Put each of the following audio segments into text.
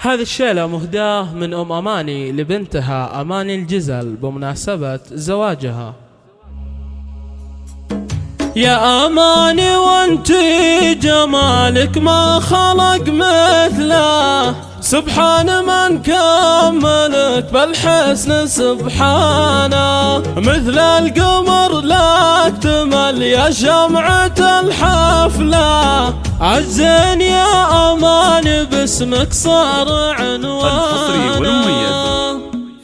هذه الشيلة مهداة من أم أماني لبنتها أماني الجزل بمناسبة زواجها. يا أماني وانتي جمالك ما خلق مثله، سبحان من كملك بالحسن سبحانه، مثل القمر لا اكتمل يا شمعة الحفلة، عزين يا أماني باسمك صار عنوان الحصري والمميز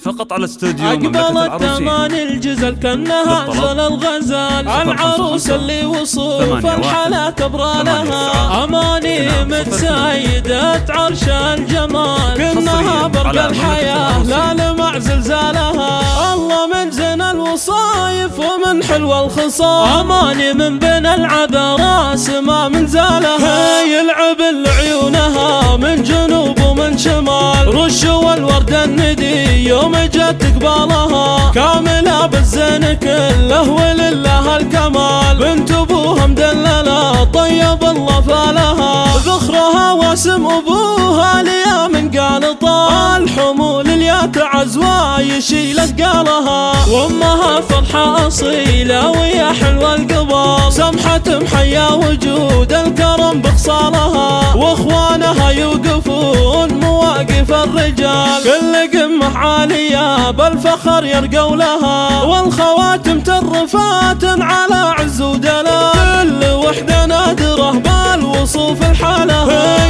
فقط على استوديو مملكة أقبلت أماني الجزل كأنها زل الغزال، العروس اللي وصوف الحلا كبرى لها، أماني متسيدة عرش الجمال، كأنها برق الحياة لا لمع زلزالها، الله من زين الوصايف ومن حلوى الخصال، أماني من بين العذراء سما من زالها، يلعب لعيونها من جنوب ومن شمال، رش والورد الندي يوم جت قبالها، كاملة بالزين كله ولله الكمال، بنت ابوها مدللة طيب الله فالها، ذخرها واسم ابوها ليا من قال طال، حمول اليا تعز ويشيل اثقالها، وامها فرحة اصيلة ويا حلوة القبال، سمحة محيا وجود الكرم بخصالها، واخوانها يوقفون مواقف الرجال، كل قمة عالية بالفخر يرقوا لها، والخواتم ترفات على عز ودلال، كل وحدة نادرة بالوصوف الحالة،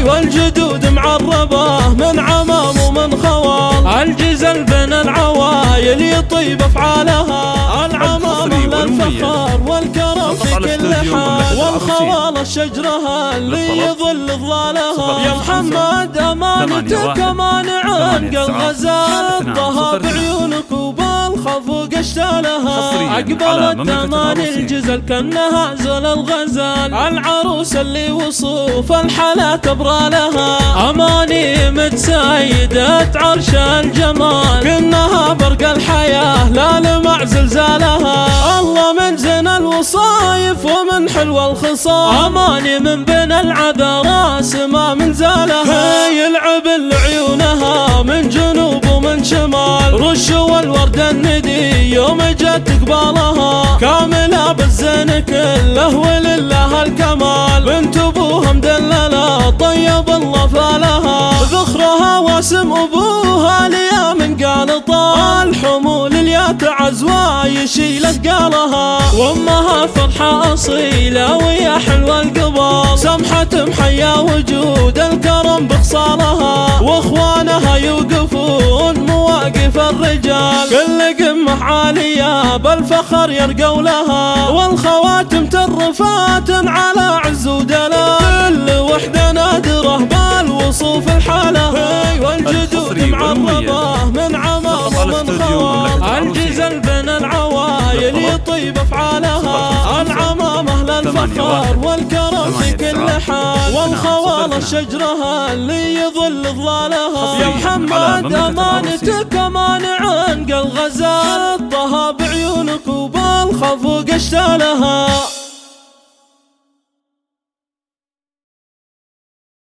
والجدود معربة من عمام ومن خوال، الجزل بين العوايل يطيب افعالها، العمام للفخر والكرم في كل حال، والخوال الشجرها اللي يظل ظلالها، يا محمد امانتك مانع الغزال، ضها بعيونك وبالخفوق اشتالها، اقبلت اماني الجزل كانها زل الغزال، العروس اللي وصوف الحلا كبرى لها، اماني متسيدة عرش الجمال، كانها برق الحياة لا لمع زلزالها، الله من زين الوصايف ومن حلوى الخصال، اماني من بين العذراء سما من زالها، يلعب لعيونها من جنوب ومن شمال، رش والورد الندي يوم جت قبالها، كاملة بالزين كله ولله الكمال، بنت ابوها مدللة طيب الله فالها، ذخرها واسم ابوها ليا من قال طال، حمول اليا تعز ويشيل اثقالها، وامها فرحة اصيلة ويا حلوة القبال، سمحة محيا وجود الكرم بخصالها، واخوانها يوقفون مواقف الرجال، كل قمة عالية بالفخر يرقوا لها، والخواتم ترفات على عز ودلال، كل وحدة نادرة بالوصوف الحالة، والجدود معربة من عمام ومن خوال، الجزل بين العوايل يطيب افعالها، العمامة للفخر والكرم في كل حال، والخوال الشجرها اللي يظل ظلالها، يا محمد امانتك مانع الغزال، ضها بعيونك وبالخفوق اشتالها.